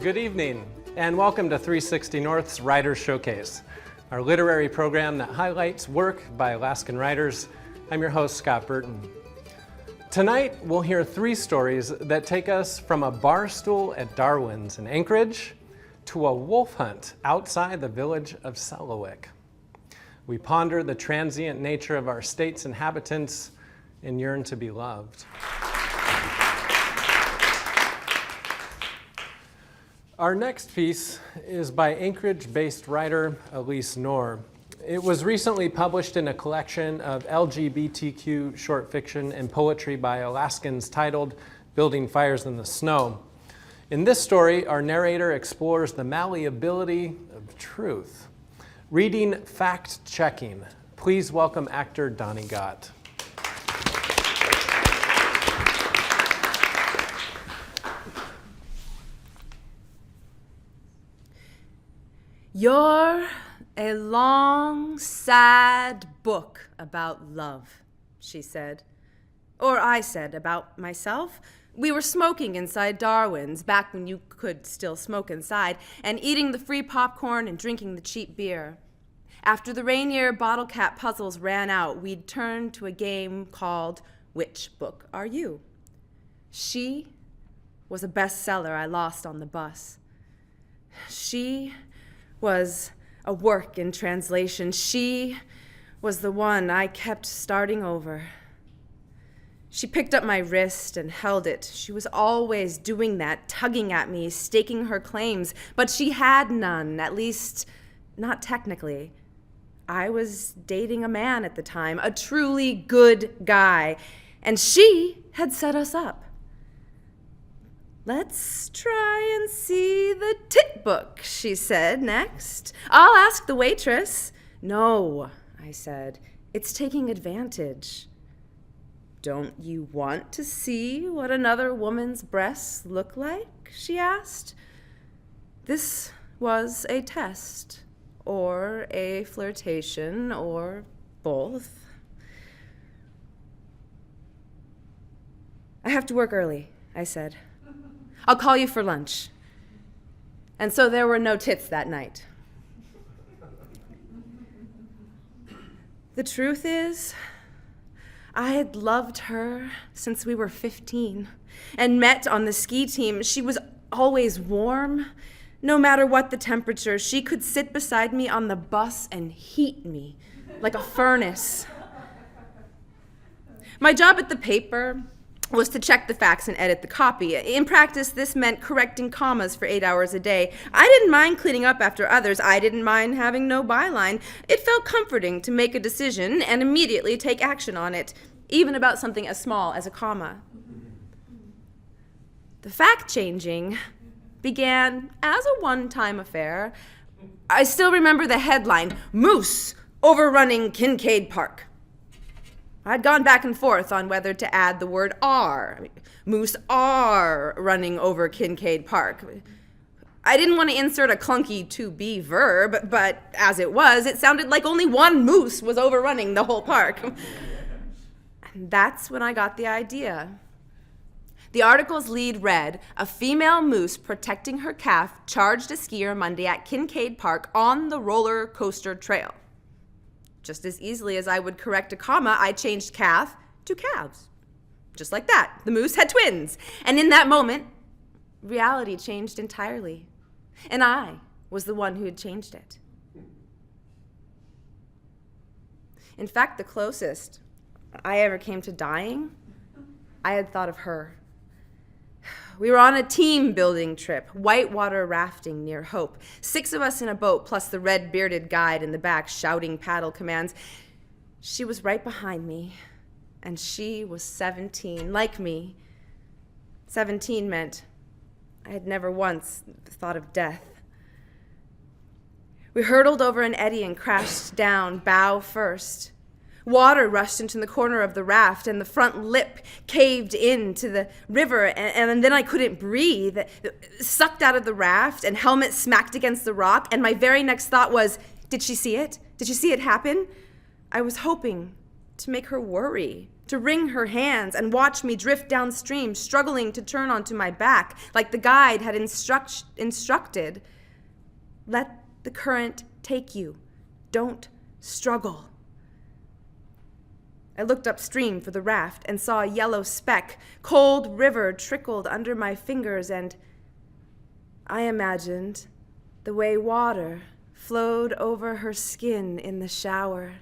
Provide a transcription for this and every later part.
Good evening, and welcome to 360 North's Writers Showcase, our literary program that highlights work by Alaskan writers. I'm your host, Scott Burton. Tonight, we'll hear 3 stories that take us from a bar stool at Darwin's in Anchorage to a wolf hunt outside the village of Selawik. We ponder the transient nature of our state's inhabitants and yearn to be loved. Our next piece is by Anchorage-based writer Alyse Knorr. It was recently published in a collection of LGBTQ short fiction and poetry by Alaskans titled Building Fires in the Snow. In this story, our narrator explores the malleability of truth. Reading fact-checking. Please welcome actor Donnie Gott. You're a long, sad book about love, she said. Or I said about myself. We were smoking inside Darwin's, back when you could still smoke inside, and eating the free popcorn and drinking the cheap beer. After the Rainier bottle cap puzzles ran out, we'd turned to a game called Which Book Are You? She was a bestseller I lost on the bus. She was a work in translation. She was the one I kept starting over. She picked up my wrist and held it. She was always doing that, tugging at me, staking her claims, but she had none, at least not technically. I was dating a man at the time, a truly good guy, and she had set us up. Let's try and see the tit book, she said next. I'll ask the waitress. No, I said, it's taking advantage. Don't you want to see what another woman's breasts look like? She asked. This was a test, or a flirtation, or both. I have to work early, I said. I'll call you for lunch. And so there were no tits that night. The truth is, I had loved her since we were 15 and met on the ski team. She was always warm. No matter what the temperature, she could sit beside me on the bus and heat me like a furnace. My job at the paper was to check the facts and edit the copy. In practice, this meant correcting commas for 8 hours a day. I didn't mind cleaning up after others. I didn't mind having no byline. It felt comforting to make a decision and immediately take action on it, even about something as small as a comma. The fact-changing began as a one-time affair. I still remember the headline, Moose Overrunning Kincaid Park. I'd gone back and forth on whether to add the word R. Moose are running over Kincaid Park. I didn't want to insert a clunky to be verb, but as it was, it sounded like only one moose was overrunning the whole park. And that's when I got the idea. The article's lead read, a female moose protecting her calf charged a skier Monday at Kincaid Park on the roller coaster trail. Just as easily as I would correct a comma, I changed calf to calves. Just like that. The moose had twins. And in that moment, reality changed entirely. And I was the one who had changed it. In fact, the closest I ever came to dying, I had thought of her. We were on a team-building trip, whitewater rafting near Hope. 6 of us in a boat, plus the red-bearded guide in the back shouting paddle commands. She was right behind me, and she was 17, like me. 17 meant I had never once thought of death. We hurtled over an eddy and crashed down, bow first. Water rushed into the corner of the raft, and the front lip caved into the river, and then I couldn't breathe. Sucked out of the raft, and helmet smacked against the rock, and my very next thought was, did she see it? Did she see it happen? I was hoping to make her worry, to wring her hands and watch me drift downstream, struggling to turn onto my back, like the guide had instructed. Let the current take you. Don't struggle. I looked upstream for the raft and saw a yellow speck. Cold river trickled under my fingers, and I imagined the way water flowed over her skin in the shower,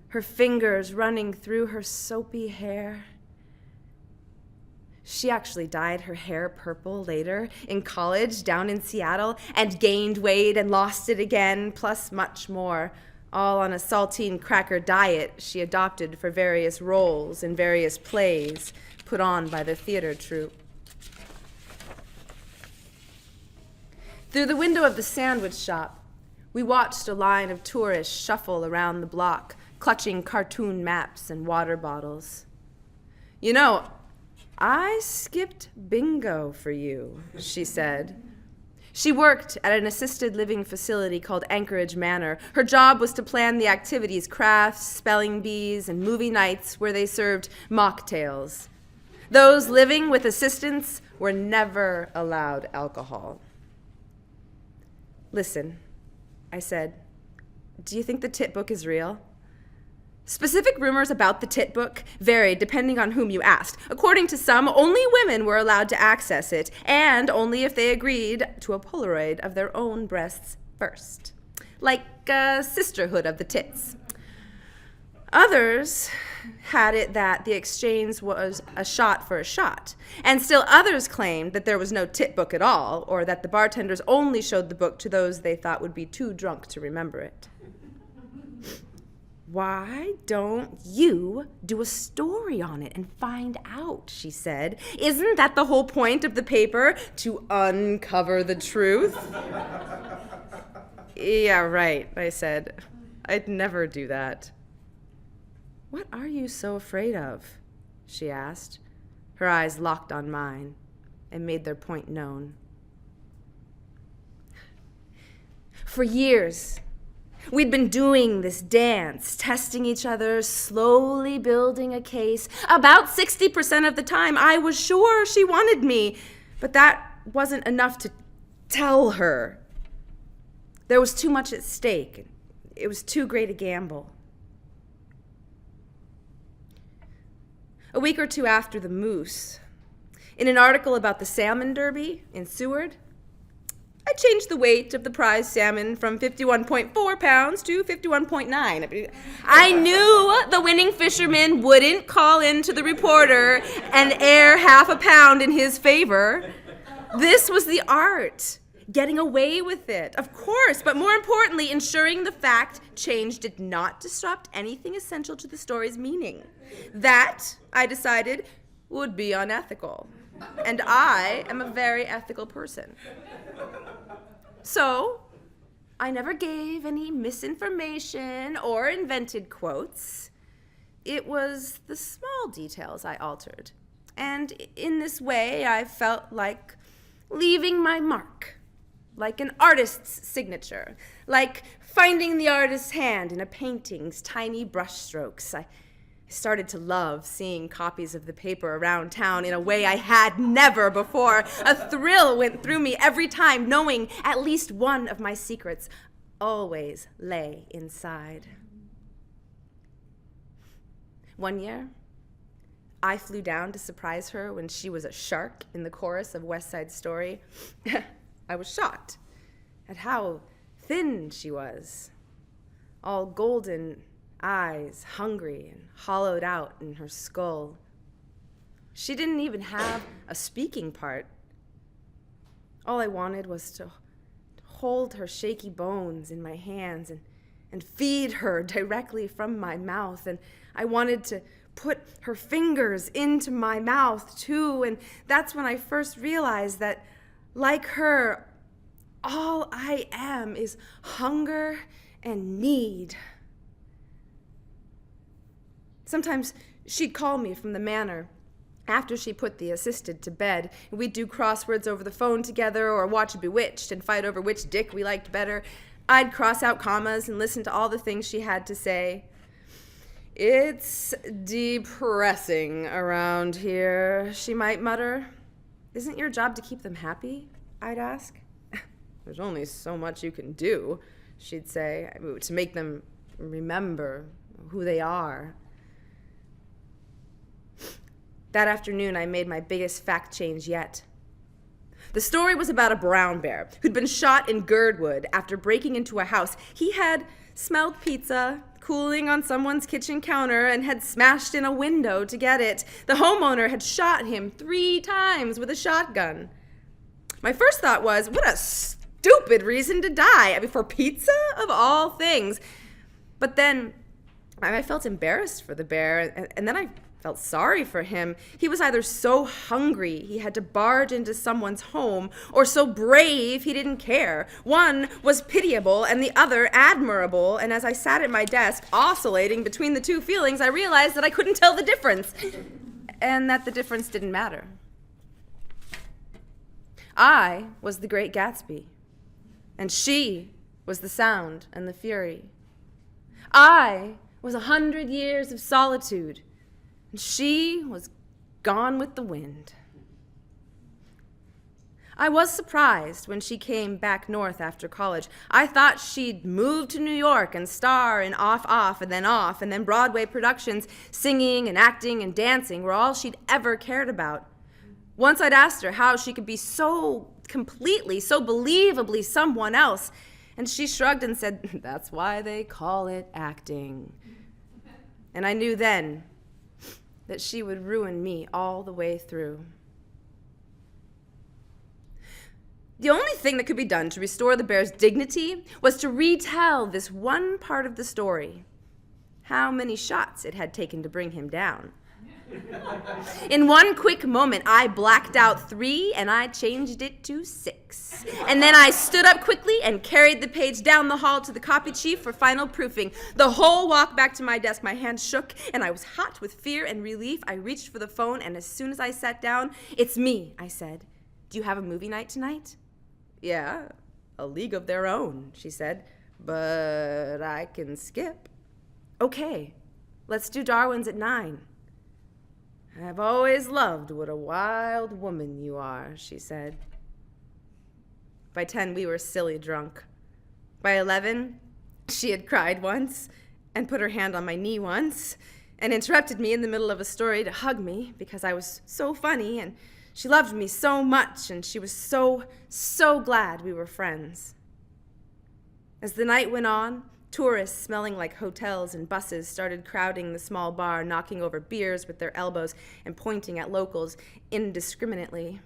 her fingers running through her soapy hair. She actually dyed her hair purple later in college down in Seattle and gained weight and lost it again, plus much more, all on a saltine cracker diet she adopted for various roles in various plays put on by the theater troupe. Through the window of the sandwich shop, we watched a line of tourists shuffle around the block, clutching cartoon maps and water bottles. You know, I skipped bingo for you, she said. She worked at an assisted living facility called Anchorage Manor. Her job was to plan the activities, crafts, spelling bees, and movie nights where they served mocktails. Those living with assistants were never allowed alcohol. Listen, I said, do you think the tit book is real? Specific rumors about the tit book varied depending on whom you asked. According to some, only women were allowed to access it, and only if they agreed to a Polaroid of their own breasts first. Like a sisterhood of the tits. Others had it that the exchange was a shot for a shot, and still others claimed that there was no tit book at all, or that the bartenders only showed the book to those they thought would be too drunk to remember it. Why don't you do a story on it and find out, she said. Isn't that the whole point of the paper, to uncover the truth? Yeah, right, I said. I'd never do that. What are you so afraid of? She asked. Her eyes locked on mine and made their point known. For years, we'd been doing this dance, testing each other, slowly building a case. About 60% of the time, I was sure she wanted me, but that wasn't enough to tell her. There was too much at stake. It was too great a gamble. A week or two after the moose, in an article about the salmon derby in Seward, I changed the weight of the prize salmon from 51.4 pounds to 51.9. I knew the winning fisherman wouldn't call in to the reporter and air half a pound in his favor. This was the art, getting away with it, of course, but more importantly, ensuring the fact change did not disrupt anything essential to the story's meaning. That, I decided, would be unethical. And I am a very ethical person. So, I never gave any misinformation or invented quotes. It was the small details I altered. And in this way, I felt like leaving my mark, like an artist's signature, like finding the artist's hand in a painting's tiny brushstrokes. I started to love seeing copies of the paper around town in a way I had never before. A thrill went through me every time, knowing at least one of my secrets always lay inside. One year, I flew down to surprise her when she was a shark in the chorus of West Side Story. I was shocked at how thin she was, all golden eyes, hungry and hollowed out in her skull. She didn't even have a speaking part. All I wanted was to hold her shaky bones in my hands and feed her directly from my mouth. And I wanted to put her fingers into my mouth too. And that's when I first realized that, like her, all I am is hunger and need. Sometimes she'd call me from the manor after she put the assisted to bed. We'd do crosswords over the phone together or watch Bewitched and fight over which dick we liked better. I'd cross out commas and listen to all the things she had to say. It's depressing around here, she might mutter. Isn't your job to keep them happy? I'd ask. There's only so much you can do, she'd say, to make them remember who they are. That afternoon, I made my biggest fact change yet. The story was about a brown bear who'd been shot in Girdwood after breaking into a house. He had smelled pizza cooling on someone's kitchen counter and had smashed in a window to get it. The homeowner had shot him 3 times with a shotgun. My first thought was, what a stupid reason to die. I mean, for pizza, of all things. But then I felt embarrassed for the bear, and then I felt sorry for him. He was either so hungry he had to barge into someone's home, or so brave he didn't care. One was pitiable and the other admirable, and as I sat at my desk oscillating between the two feelings, I realized that I couldn't tell the difference, and that the difference didn't matter. I was the Great Gatsby, and she was the sound and the fury. I was 100 years of solitude, and she was gone with the wind. I was surprised when she came back north after college. I thought she'd moved to New York and star in Off, and then Broadway productions. Singing and acting and dancing were all she'd ever cared about. Once I'd asked her how she could be so completely, so believably someone else, and she shrugged and said, "That's why they call it acting." And I knew then that she would ruin me all the way through. The only thing that could be done to restore the bear's dignity was to retell this one part of the story, how many shots it had taken to bring him down. In one quick moment, I blacked out 3 and I changed it to 6. And then I stood up quickly and carried the page down the hall to the copy chief for final proofing. The whole walk back to my desk, my hands shook and I was hot with fear and relief. I reached for the phone, and as soon as I sat down, "It's me," I said. "Do you have a movie night tonight?" "Yeah, A League of Their Own," she said, "but I can skip." "Okay, let's do Darwin's at 9. "I've always loved what a wild woman you are," she said. By 10, we were silly drunk. By 11, she had cried once and put her hand on my knee once and interrupted me in the middle of a story to hug me because I was so funny, and she loved me so much, and she was so glad we were friends. As the night went on, tourists smelling like hotels and buses started crowding the small bar, knocking over beers with their elbows and pointing at locals indiscriminately.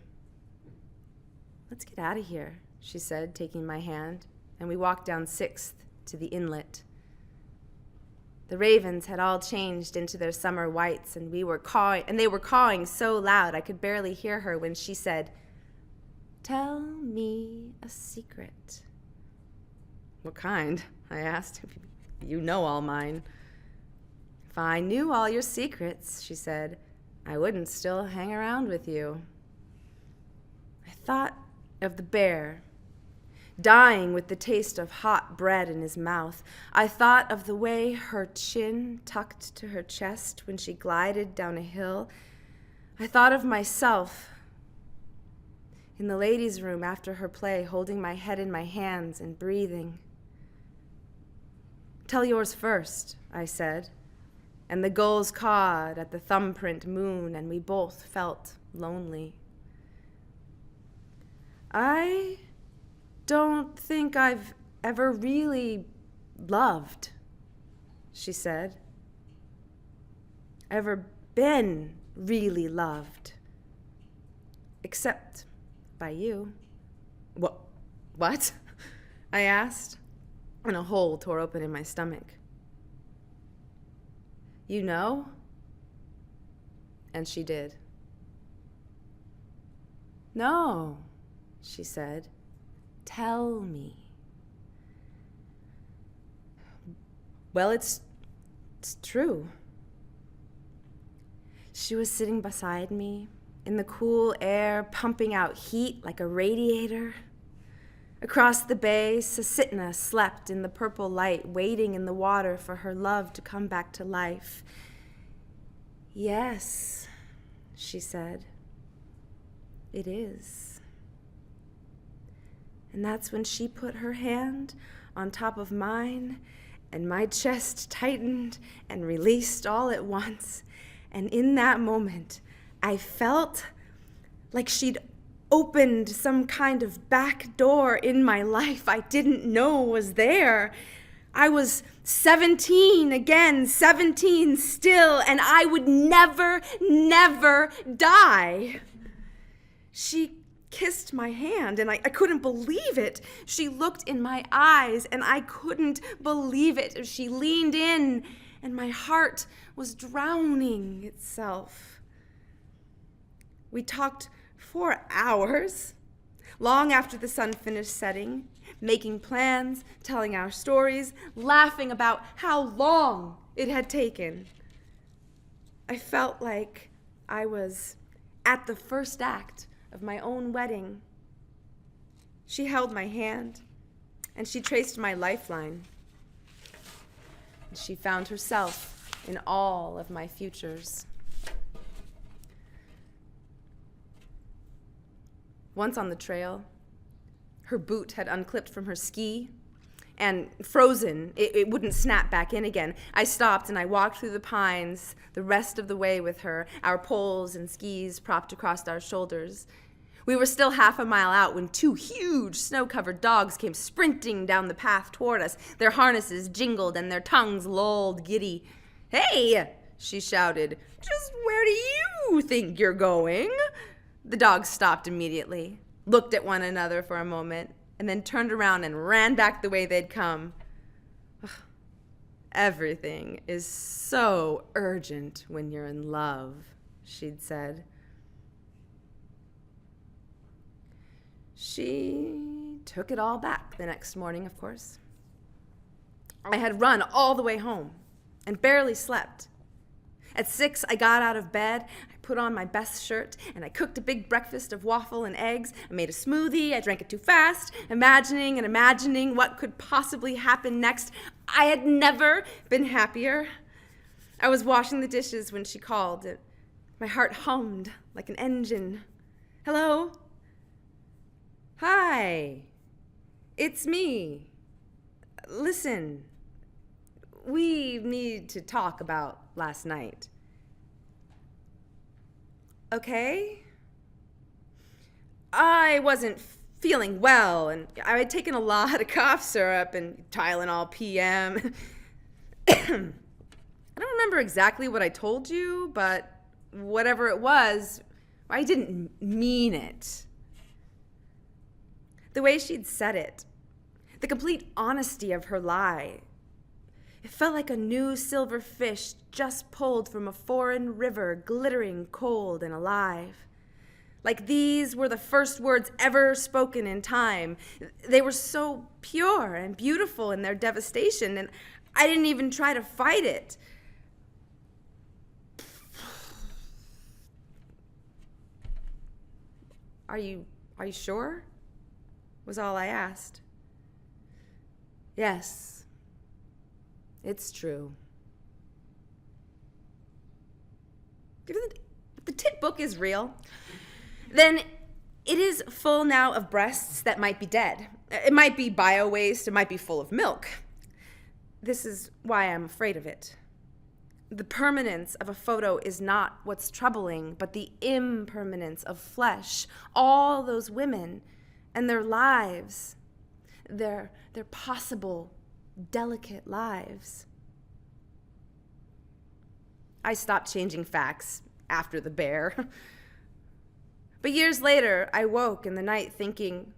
"Let's get out of here," she said, taking my hand, and we walked down 6th to the inlet. The ravens had all changed into their summer whites, and they were cawing so loud I could barely hear her when she said, "Tell me a secret." "What kind?" I asked. "You know all mine." "If I knew all your secrets," she said, "I wouldn't still hang around with you." I thought of the bear, dying with the taste of hot bread in his mouth. I thought of the way her chin tucked to her chest when she glided down a hill. I thought of myself in the ladies' room after her play, holding my head in my hands and breathing. "Tell yours first," I said, and the gulls cawed at the thumbprint moon, and we both felt lonely. "I don't think I've ever really loved," she said. "Ever been really loved. Except by you." What? I asked, and a hole tore open in my stomach. "You know?" And she did. "No," she said. "Tell me." "Well, it's true." She was sitting beside me in the cool air, pumping out heat like a radiator. Across the bay, Sasitna slept in the purple light, waiting in the water for her love to come back to life. Yes, she said, it is. And that's when she put her hand on top of mine, and my chest tightened and released all at once. And in that moment, I felt like she'd opened some kind of back door in my life I didn't know was there. I was 17 again, 17 still, and I would never, never die. She kissed my hand, and I couldn't believe it. She looked in my eyes, and I couldn't believe it. She leaned in, and my heart was drowning itself. We talked for hours, long after the sun finished setting, making plans, telling our stories, laughing about how long it had taken. I felt like I was at the first act of my own wedding. She held my hand, and she traced my lifeline. She found herself in all of my futures. Once on the trail, her boot had unclipped from her ski and frozen. It wouldn't snap back in again. I stopped and I walked through the pines the rest of the way with her, our poles and skis propped across our shoulders. We were still half a mile out when two huge snow-covered dogs came sprinting down the path toward us. Their harnesses jingled and their tongues lolled giddy. "Hey!" she shouted. "Just where do you think you're going?" The dogs stopped immediately, looked at one another for a moment, and then turned around and ran back the way they'd come. "Everything is so urgent when you're in love," she'd said. She took it all back the next morning, of course. I had run all the way home and barely slept. At 6, I got out of bed, I put on my best shirt, and I cooked a big breakfast of waffle and eggs. I made a smoothie, I drank it too fast, imagining what could possibly happen next. I had never been happier. I was washing the dishes when she called. My heart hummed like an engine. "Hello? Hi, it's me. Listen, we need to talk about last night." "Okay." "I wasn't feeling well, and I had taken a lot of cough syrup and Tylenol PM. I don't remember exactly what I told you, but whatever it was, I didn't mean it." The way she'd said it, the complete honesty of her lie, it felt like a new silver fish just pulled from a foreign river, glittering cold and alive. Like these were the first words ever spoken in time. They were so pure and beautiful in their devastation, and I didn't even try to fight it. Are you sure?" was all I asked. "Yes, it's true." If the tit book is real, then it is full now of breasts that might be dead. It might be bio-waste, it might be full of milk. This is why I'm afraid of it. The permanence of a photo is not what's troubling, but the impermanence of flesh. All those women and their lives, their possible, delicate lives. I stopped changing facts after the bear. But years later, I woke in the night thinking,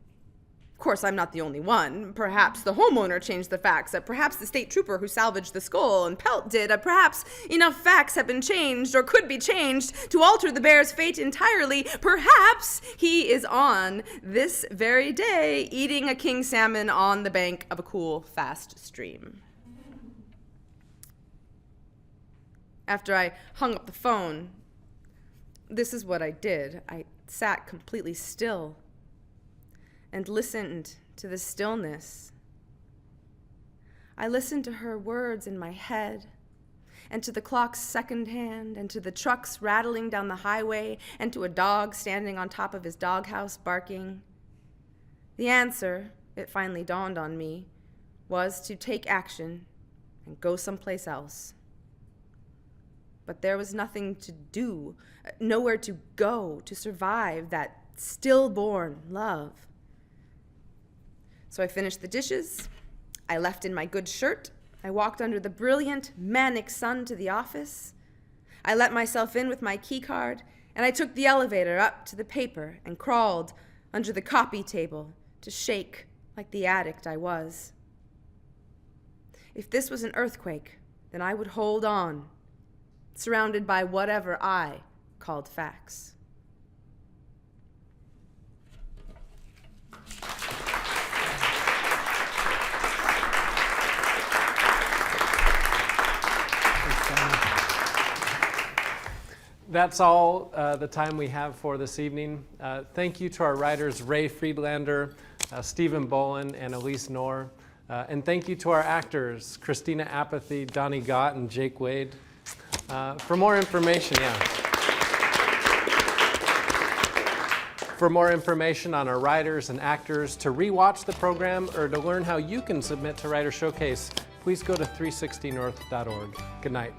of course, I'm not the only one. Perhaps the homeowner changed the facts. Perhaps the state trooper who salvaged the skull and pelt did. Perhaps enough facts have been changed or could be changed to alter the bear's fate entirely. Perhaps he is on this very day eating a king salmon on the bank of a cool, fast stream. After I hung up the phone, this is what I did. I sat completely still and listened to the stillness. I listened to her words in my head, and to the clock's second hand, and to the trucks rattling down the highway, and to a dog standing on top of his doghouse barking. The answer, it finally dawned on me, was to take action and go someplace else. But there was nothing to do, nowhere to go to survive that stillborn love. So I finished the dishes, I left in my good shirt, I walked under the brilliant, manic sun to the office. I let myself in with my key card, and I took the elevator up to the paper and crawled under the copy table to shake like the addict I was. If this was an earthquake, then I would hold on, surrounded by whatever I called facts. That's all the time we have for this evening. Thank you to our writers Ray Friedlander, Stephen Bolin, and Alyse Knorr. And thank you to our actors, Christina Apathy, Donnie Gott, and Jake Wade. For more information on our writers and actors, to rewatch the program, or to learn how you can submit to Writer Showcase, please go to 360north.org. Good night.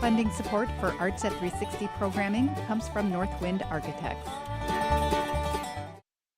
Funding support for Arts at 360 programming comes from Northwind Architects.